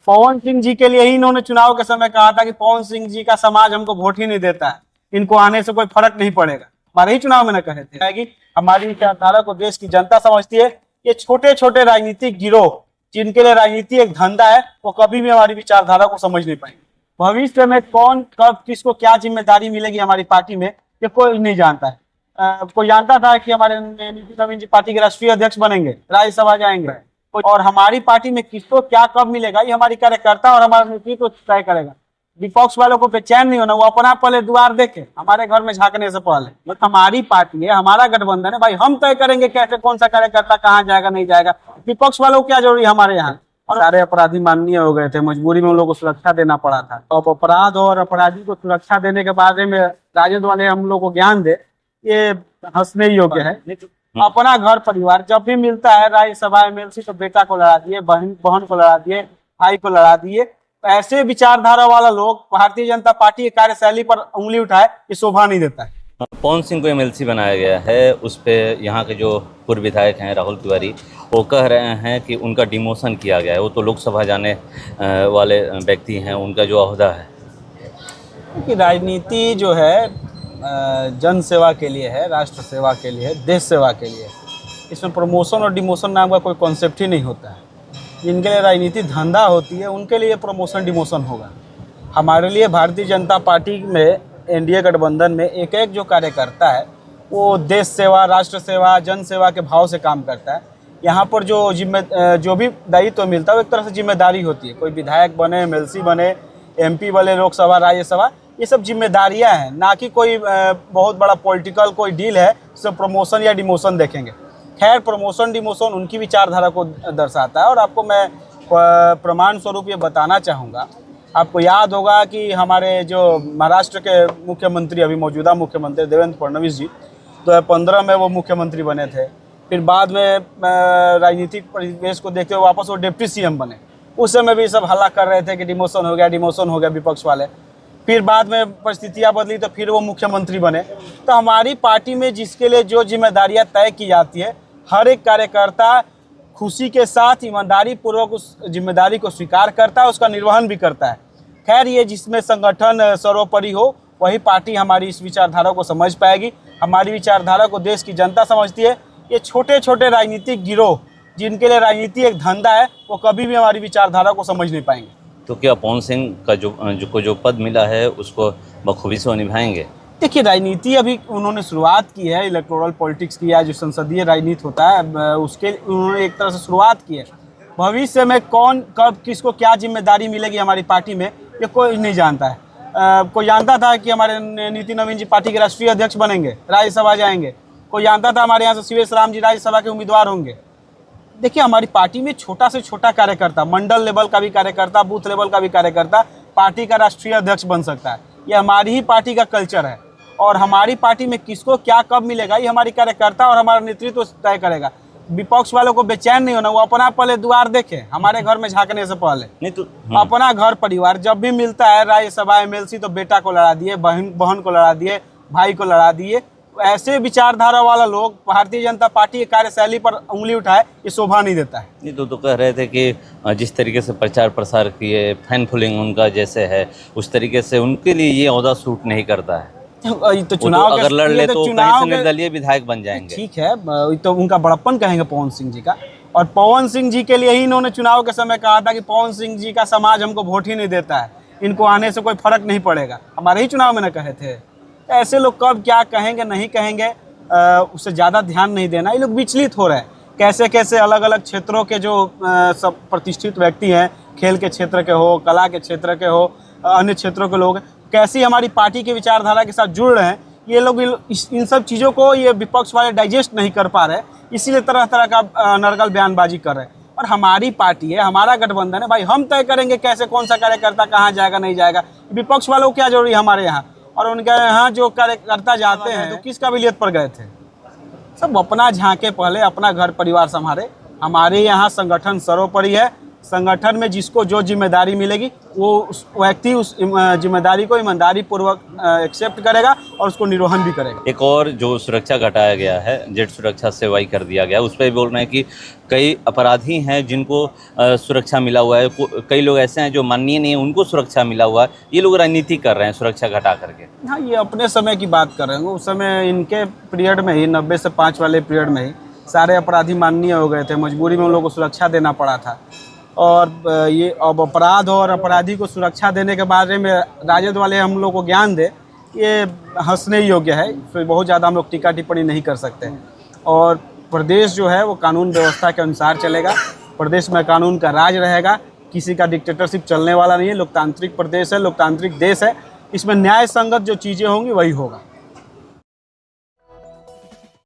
पवन सिंह जी के लिए ही इन्होंने चुनाव के समय कहा था कि पवन सिंह जी का समाज हमको वोट ही नहीं देता है, इनको आने से कोई फर्क नहीं पड़ेगा। हमारे ही चुनाव में न कहे थे कि हमारी विचारधारा को देश की जनता समझती है। ये छोटे छोटे राजनीतिक गिरोह जिनके लिए राजनीति एक धंधा है, वो कभी भी हमारी विचारधारा को समझ नहीं पाएंगे। भविष्य में कौन कब किसको क्या जिम्मेदारी मिलेगी हमारी पार्टी में, ये कोई नहीं जानता है। कोई जानता था कि हमारे नितिन नवीन जी पार्टी के राष्ट्रीय अध्यक्ष बनेंगे, राज्यसभा जाएंगे, और हमारी पार्टी में किसको क्या कब मिलेगा ये हमारी कार्यकर्ता और हमारा नेतृत्व तय करेगा। विपक्ष वालों को बेचैन नहीं होना, वो अपना पहले द्वार देखे, हमारे घर में झांकने से पहले। हमारी पार्टी है, हमारा गठबंधन है भाई, हम तय करेंगे कैसे कौन सा कार्यकर्ता कहाँ जाएगा नहीं जाएगा। विपक्ष वालों को क्या जरूरी हमारे यहाँ। और सारे अपराधी माननीय हो गए थे, मजबूरी में उन लोगों को सुरक्षा देना पड़ा था। अब अपराध और अपराधी को सुरक्षा देने के बारे में राजद वाले हम लोग को ज्ञान दे, ये हंसने योग्य है। अपना घर परिवार जब भी मिलता है राज्यसभा एमएलसी, तो बेटा को लड़ा दिए, बहन को लड़ा दिए, भाई को लड़ा दिए। ऐसे विचारधारा वाला लोग भारतीय जनता पार्टी की कार्यशैली पर उंगली उठाए, ये शोभा नहीं देता है। पवन सिंह को एमएलसी बनाया गया है, उस पे यहाँ के जो पूर्व विधायक हैं राहुल तिवारी, वो कह रहे हैं कि उनका डिमोशन किया गया है। वो तो लोकसभा जाने वाले व्यक्ति हैं, उनका जो ओहदा है कि राजनीति जो है जन सेवा के लिए है, राष्ट्र सेवा के लिए है, देश सेवा के लिए है। इसमें प्रमोशन और डिमोशन नाम का कोई कॉन्सेप्ट ही नहीं होता है। जिनके लिए राजनीति धंधा होती है उनके लिए प्रमोशन डिमोशन होगा। हमारे लिए भारतीय जनता पार्टी में, एनडीए गठबंधन में एक एक जो कार्यकर्ता है वो देश सेवा, राष्ट्र सेवा, जन सेवा के भाव से काम करता है। यहाँ पर जो भी दायित्व मिलता है वो एक तरह से जिम्मेदारी होती है। कोई विधायक बने, एमएलसी बने, एमपी बने, लोकसभा, राज्यसभा, ये सब जिम्मेदारियां हैं, ना कि कोई बहुत बड़ा पॉलिटिकल कोई डील है सब प्रमोशन या डिमोशन देखेंगे। खैर, प्रमोशन डिमोशन उनकी विचारधारा को दर्शाता है। और आपको मैं प्रमाण स्वरूप ये बताना चाहूँगा, आपको याद होगा कि हमारे जो महाराष्ट्र के मुख्यमंत्री, अभी मौजूदा मुख्यमंत्री देवेंद्र फडणवीस जी 2015 में वो मुख्यमंत्री बने थे। फिर बाद में राजनीतिक परिवेश को देखते हुए वापस वो डिप्टी सीएम बने। उस समय भी सब हल्ला कर रहे थे कि डिमोशन हो गया विपक्ष वाले। फिर बाद में परिस्थितियाँ बदली तो फिर वो मुख्यमंत्री बने। तो हमारी पार्टी में जिसके लिए जो जिम्मेदारियाँ तय की जाती है, हर एक कार्यकर्ता खुशी के साथ ईमानदारी पूर्वक उस जिम्मेदारी को स्वीकार करता है, उसका निर्वहन भी करता है। खैर, ये जिसमें संगठन सर्वोपरि हो वही पार्टी हमारी इस विचारधारा को समझ पाएगी। हमारी विचारधारा को देश की जनता समझती है। ये छोटे छोटे राजनीतिक गिरोह जिनके लिए राजनीति एक धंधा है, वो कभी भी हमारी विचारधारा को समझ नहीं पाएंगे। तो क्या पवन सिंह का जो पद मिला है उसको बखूबी से निभाएंगे? देखिए, राजनीति अभी उन्होंने शुरुआत की है, इलेक्टोरल पॉलिटिक्स की है, जो संसदीय राजनीति होता है उसके उन्होंने एक तरह से शुरुआत की है। भविष्य में कौन कब किसको क्या जिम्मेदारी मिलेगी हमारी पार्टी में, ये कोई नहीं जानता है। कोई जानता था कि हमारे नितिन नवीन जी पार्टी के राष्ट्रीय अध्यक्ष बनेंगे, राज्यसभा जाएंगे। कोई जानता था हमारे यहाँ से शिवेश राम जी राज्यसभा के उम्मीदवार होंगे। देखिए, हमारी पार्टी में छोटा से छोटा कार्यकर्ता, मंडल लेवल का भी कार्यकर्ता, बूथ लेवल का भी कार्यकर्ता पार्टी का राष्ट्रीय अध्यक्ष बन सकता है। ये हमारी ही पार्टी का कल्चर है। और हमारी पार्टी में किसको क्या कब मिलेगा ये हमारी कार्यकर्ता और हमारा नेतृत्व तय करेगा। विपक्ष वालों को बेचैन नहीं होना, वो अपना पहले द्वार देखे, हमारे घर में झांकने से पहले। नहीं तो अपना घर परिवार जब भी मिलता है राज्यसभा एमएलसी, तो बेटा को लड़ा दिए, बहन को लड़ा दिए, भाई को लड़ा दिए। ऐसे विचारधारा वाला लोग भारतीय जनता पार्टी की कार्यशैली पर उंगली उठाए, ये शोभा नहीं देता है। नहीं तो कह रहे थे कि जिस तरीके से प्रचार प्रसार किए, फैन फॉलोइंग उनका जैसे है, उस तरीके से उनके लिए ये ओहदा सूट नहीं करता है। तो चुनाव अगर लड़ ले तो कहीं से निर्दलीय विधायक बन जाएंगे। ठीक है, तो उनका बड़प्पन कहेंगे पवन सिंह जी का। और पवन सिंह जी के लिए ही इन्होंने चुनाव के समय कहा था कि पवन सिंह जी का समाज हमको वोट ही नहीं देता है, इनको आने से कोई फर्क नहीं पड़ेगा। हमारे ही चुनाव में न कहे थे। ऐसे लोग कब क्या कहेंगे नहीं कहेंगे, उससे ज़्यादा ध्यान नहीं देना। ये लोग विचलित हो रहे हैं। कैसे कैसे अलग अलग क्षेत्रों के जो सब प्रतिष्ठित व्यक्ति हैं, खेल के क्षेत्र के हो, कला के क्षेत्र के हो, अन्य क्षेत्रों के लोग कैसी हमारी पार्टी के विचारधारा के साथ जुड़ रहे हैं, ये लोग इन सब चीज़ों को ये विपक्ष वाले डाइजेस्ट नहीं कर पा रहे, इसीलिए तरह तरह का नरगल बयानबाजी कर रहे हैं। और हमारी पार्टी है, हमारा गठबंधन है भाई, हम तय करेंगे कैसे कौन सा कार्यकर्ता कहाँ जाएगा नहीं जाएगा। विपक्ष वालों को क्या जरूरी है हमारे यहाँ। और उनके यहाँ जो कार्यकर्ता जाते हैं तो किस काबिलियत पर गए थे। सब अपना झांके, पहले अपना घर परिवार संभाले। हमारे यहाँ संगठन सर्वोपरि है। संगठन में जिसको जो जिम्मेदारी मिलेगी वो उस व्यक्ति उस जिम्मेदारी को ईमानदारी पूर्वक एक्सेप्ट करेगा और उसको निर्वहन भी करेगा। एक और जो सुरक्षा घटाया गया है, जेड सुरक्षा सेवाई कर दिया गया, उस पर भी बोल रहे हैं कि कई अपराधी हैं जिनको सुरक्षा मिला हुआ है, कई लोग ऐसे हैं जो माननीय नहीं है, उनको सुरक्षा मिला हुआ है। ये लोग राजनीति कर रहे हैं सुरक्षा घटा करके। हाँ, ये अपने समय की बात कर रहे हैं। उस समय इनके पीरियड में ही 90 से 5 वाले पीरियड में ही सारे अपराधी माननीय हो गए थे, मजबूरी में उन लोगों को सुरक्षा देना पड़ा था। और ये अब अपराध और अपराधी को सुरक्षा देने के बारे में राजद वाले हम लोग को ज्ञान दे, ये हंसने योग्य है। फिर बहुत ज़्यादा हम लोग टीका टिप्पणी नहीं कर सकते। और प्रदेश जो है वो कानून व्यवस्था के अनुसार चलेगा। प्रदेश में कानून का राज रहेगा, किसी का डिक्टेटरशिप चलने वाला नहीं है। लोकतांत्रिक प्रदेश है, लोकतांत्रिक देश है। इसमें न्याय संगत जो चीज़ें होंगी वही होगा।